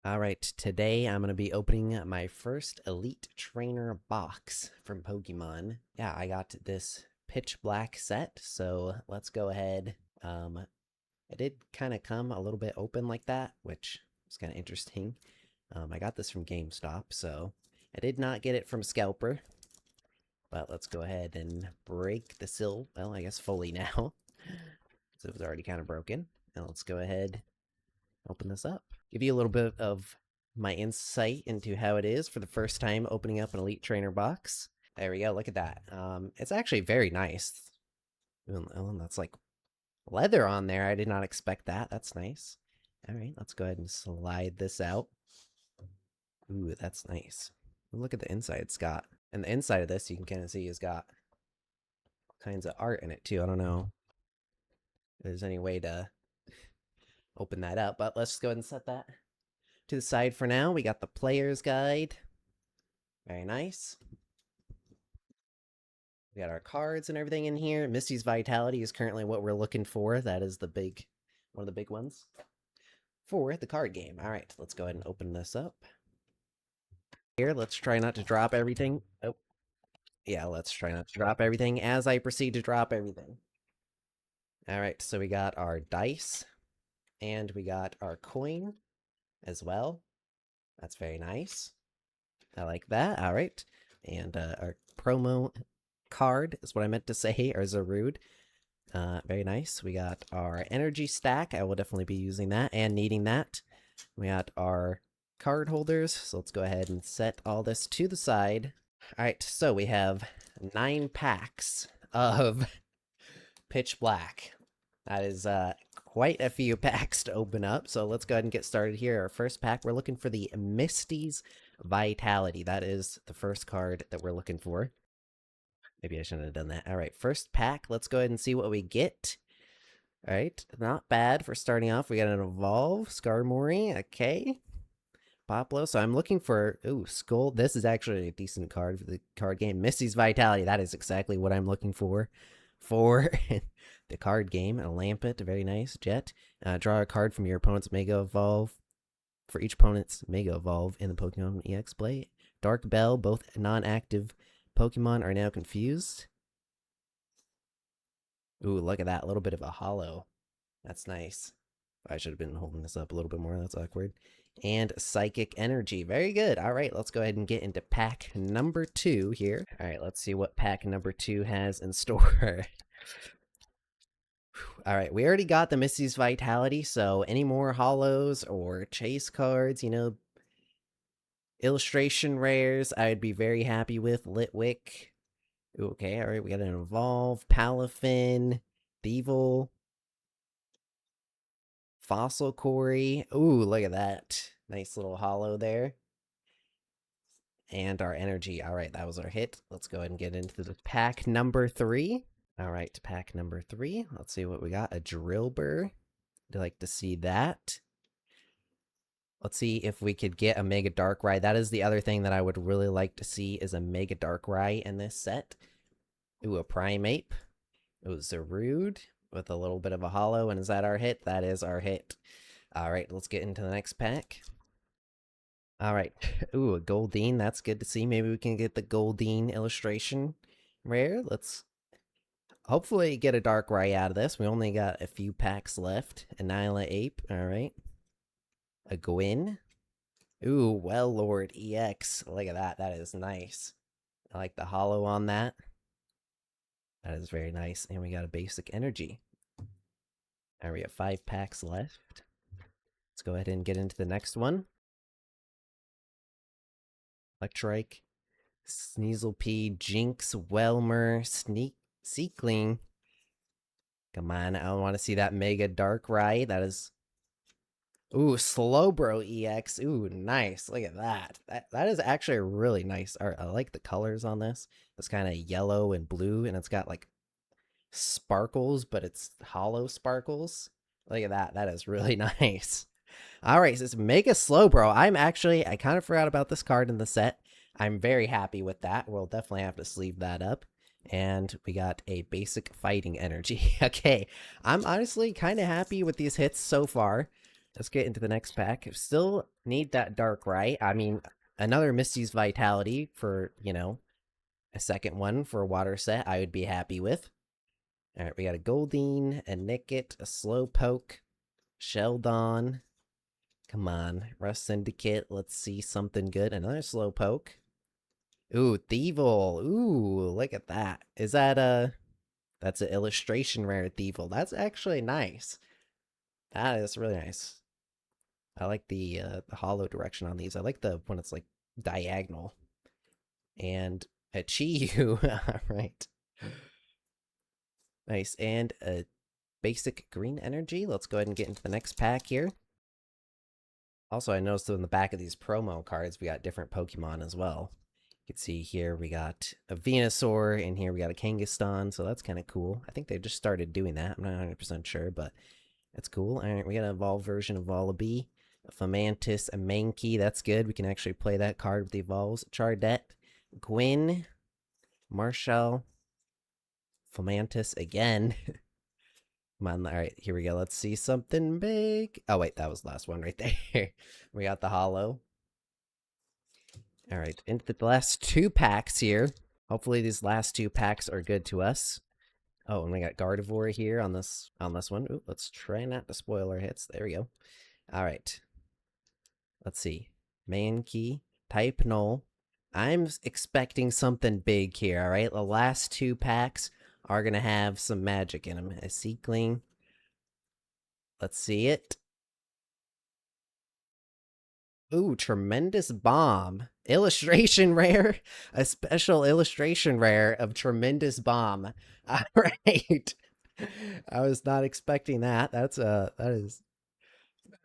Alright, today I'm going to be opening my first Elite Trainer box from Pokemon. Yeah, I got this pitch black set, so let's go ahead. It did kind of come a little bit open like that, which was kind of interesting. I got this from GameStop, so I did not get it from Scalper. But let's go ahead and break the seal, well, I guess fully now. So it was already kind of broken. And let's go ahead open this up. Give you a little bit of my insight into how it is for the first time opening up an Elite Trainer box. There we go, look at that. It's actually very nice. Oh, that's like leather on there. I did not expect that. That's nice. Alright, let's go ahead and slide this out. Ooh, that's nice. Look at the inside it's got. And the inside of this, you can kind of see, has got all kinds of art in it too. I don't know if there's any way to open that up, but let's go ahead and set that to the side for now. We got the player's guide. Very nice. We got our cards and everything in here. Misty's Vitality is currently what we're looking for. That is the one of the big ones for the card game. All right, let's go ahead and open this up. Here, let's try not to drop everything. Oh, yeah, let's try not to drop everything as I proceed to drop everything. All right, so we got our dice and we got our coin as well. That's very nice. I like that. All right. And our promo card is what I meant to say, or Zarude. Very nice. We got our energy stack. I will definitely be using that and needing that. We got our card holders. So let's go ahead and set all this to the side. All right. So we have 9 packs of Pitch Black. That is quite a few packs to open up. So let's go ahead and get started here. Our first pack, we're looking for the Misty's Vitality. That is the first card that we're looking for. Maybe I shouldn't have done that. All right, first pack. Let's go ahead and see what we get. All right, not bad for starting off. We got an Evolve, Skarmory, okay. Poplo. So I'm looking for, ooh, Skull. This is actually a decent card for the card game. Misty's Vitality. That is exactly what I'm looking for the card game. A Lampet, very nice. Jet. Draw a card from your opponent's Mega Evolve. For each opponent's Mega Evolve in the Pokemon EX play. Dark Bell, both non-active Pokemon are now confused. Ooh, look at that. A little bit of a hollow. That's nice. I should have been holding this up a little bit more. That's awkward. And Psychic Energy. Very good. All right, let's go ahead and get into pack number 2 here. All right, let's see what pack number 2 has in store. All right, we already got the Misty's Vitality, so any more hollows or chase cards, you know, illustration rares, I would be very happy with. Litwick. Okay, all right, we got an Evolve, Palafin, Thievul, Fossil Quarry. Ooh, look at that. Nice little hollow there. And our energy. All right, that was our hit. Let's go ahead and get into the pack number 3. All right, pack number 3. Let's see what we got. A Drillbur. I'd like to see that. Let's see if we could get a Mega Darkrai. That is the other thing that I would really like to see is a Mega Darkrai in this set. Ooh, a Primeape. Ooh, Zarude with a little bit of a hollow. And is that our hit? That is our hit. All right, let's get into the next pack. All right. Ooh, a Goldeen. That's good to see. Maybe we can get the Goldeen illustration rare. Let's hopefully get a Darkrai out of this. We only got a few packs left. Annihilape. All right. A Gwyn. Ooh, Well Lord EX. Look at that. That is nice. I like the hollow on that. That is very nice. And we got a basic energy. All right, we have 5 packs left. Let's go ahead and get into the next one. Electrike, Sneasel, Jinx, Welmer, Seekling. Come on, I want to see that Mega Darkrai. That is... Ooh, Slowbro EX. Ooh, nice. Look at that. That is actually a really nice art. I like the colors on this. It's kind of yellow and blue, and it's got like sparkles, but it's hollow sparkles. Look at that. That is really nice. All right, so it's Mega Slowbro. I kind of forgot about this card in the set. I'm very happy with that. We'll definitely have to sleeve that up. And we got a basic fighting energy. Okay, I'm honestly kind of happy with these hits so far. let's get into the next pack. Still need that dark right. I mean, another Misty's Vitality for, you know, a second one for a water set I would be happy with. All right, we got a Goldeen, a Nickit, a Slowpoke, Sheldon. Come on, Rust Syndicate. Let's see something good. Another Slowpoke. Ooh, Thievul. Ooh, look at that. Is that that's an illustration rare Thievul. That's actually nice. That is really nice. I like the hollow direction on these. I like the when it's like diagonal. And a Chi-Yu. All right. Nice. And a basic green energy. Let's go ahead and get into the next pack here. Also, I noticed in the back of these promo cards, we got different Pokemon as well. You can see here we got a Venusaur, and here we got a Kangaskhan, so that's kind of cool. I think they just started doing that. I'm not 100% sure, but it's cool. All right, we got an evolved version of Volibee, a Fomantis, a Mankey. That's good. We can actually play that card with the evolves. Chardet, Gwyn, Marshall, Fomantis again. Come on, all right, here we go. Let's see something big. Oh, wait, that was the last one right there. We got the hollow. All right, into the last two packs here. Hopefully these last two packs are good to us. Oh, and we got Gardevoir here on this one. Ooh, let's try not to spoil our hits. There we go. All right. Let's see. Mankey, Type Null. I'm expecting something big here, all right? The last two packs are going to have some magic in them. A Seekling. Let's see it. Ooh, Tremendous Bomb. Illustration rare. A special illustration rare of Tremendous Bomb. All right. I was not expecting that. That is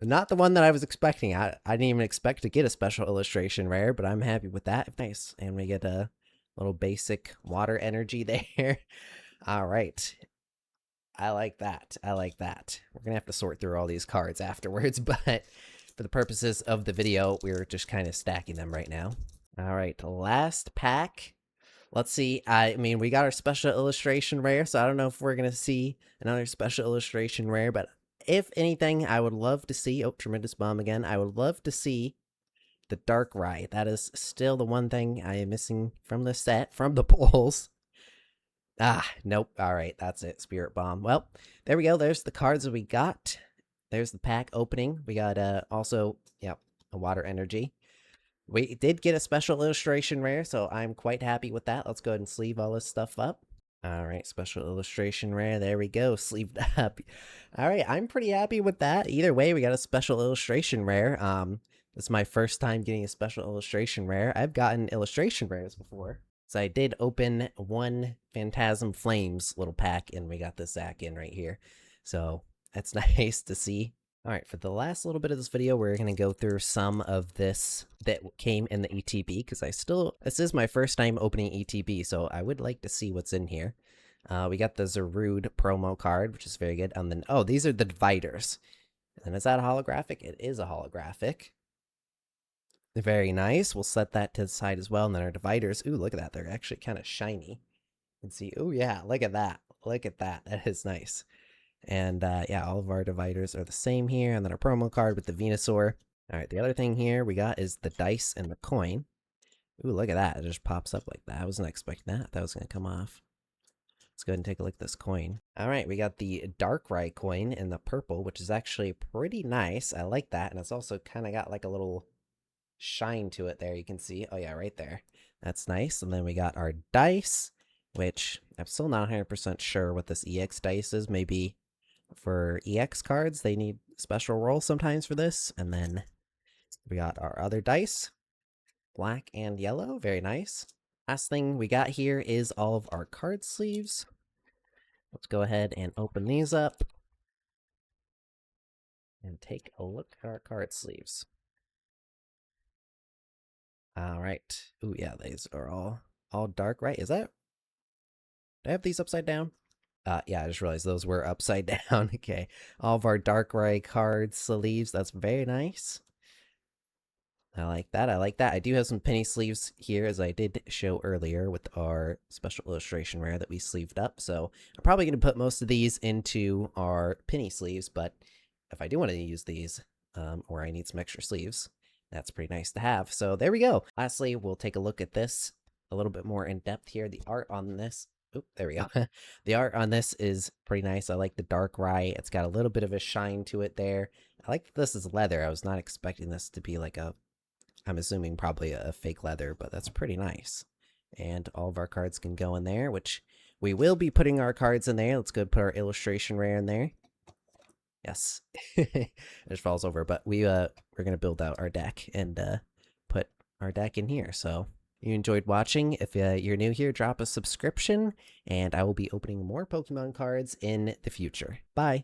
not the one that I was expecting. I didn't even expect to get a special illustration rare, but I'm happy with that. Nice. And we get a little basic water energy there. All right. I like that. I like that. We're going to have to sort through all these cards afterwards, but for the purposes of the video, we're just kind of stacking them right now. All right, last pack. Let's see. I mean, we got our special illustration rare, so I don't know if we're going to see another special illustration rare, but if anything, I would love to see... Oh, Tremendous Bomb again. I would love to see the Darkrai. That is still the one thing I am missing from the set, from the polls. Ah, nope. All right, that's it. Spirit Bomb. Well, there we go. There's the cards that we got. There's the pack opening. We got also, yep, a water energy. We did get a special illustration rare, so I'm quite happy with that. Let's go ahead and sleeve all this stuff up. All right, special illustration rare. There we go, sleeved up. All right, I'm pretty happy with that. Either way, we got a special illustration rare. This is my first time getting a special illustration rare. I've gotten illustration rares before. So I did open one Phantasm Flames little pack, and we got this Zac in right here. So that's nice to see. All right, for the last little bit of this video, we're going to go through some of this that came in the ETB, because this is my first time opening ETB, so I would like to see what's in here. We got the Zarude promo card, which is very good. And then, oh, these are the dividers. And is that a holographic? It is a holographic. Very nice. We'll set that to the side as well. And then our dividers. Ooh, look at that. They're actually kind of shiny. You can see. Oh, yeah. Look at that. Look at that. That is nice. And yeah, all of our dividers are the same here. And then our promo card with the Venusaur. All right. The other thing here we got is the dice and the coin. Ooh, look at that. It just pops up like that. I wasn't expecting that. That was going to come off. Let's go ahead and take a look at this coin. All right, we got the Darkrai coin in the purple, which is actually pretty nice. I like that. And it's also kind of got like a little shine to it there. You can see. Oh, yeah, right there. That's nice. And then we got our dice, which I'm still not 100% sure what this EX dice is. Maybe for EX cards, they need special rolls sometimes for this. And then we got our other dice, black and yellow. Very nice. Last thing we got here is all of our card sleeves. Let's go ahead and open these up and take a look at our card sleeves. All right. Ooh, yeah, these are all dark, right? Is that... Do I have these upside down? Yeah, I just realized those were upside down. Okay. All of our Darkrai card sleeves. That's very nice. I like that. I like that. I do have some penny sleeves here, as I did show earlier with our special illustration rare that we sleeved up. So I'm probably going to put most of these into our penny sleeves, but if I do want to use these, or I need some extra sleeves. That's pretty nice to have. So there we go. Lastly, we'll take a look at this a little bit more in depth here. The art on this, oh, there we go. The art on this is pretty nice. I like the dark rye. It's got a little bit of a shine to it there. I like that this is leather. I was not expecting this to be like a, I'm assuming probably a fake leather, but that's pretty nice. And all of our cards can go in there, which we will be putting our cards in there. Let's go put our illustration rare in there. Yes, it just falls over, but we're gonna build out our deck and put our deck in here. So you enjoyed watching. If you're new here, drop a subscription, and I will be opening more Pokemon cards in the future. Bye.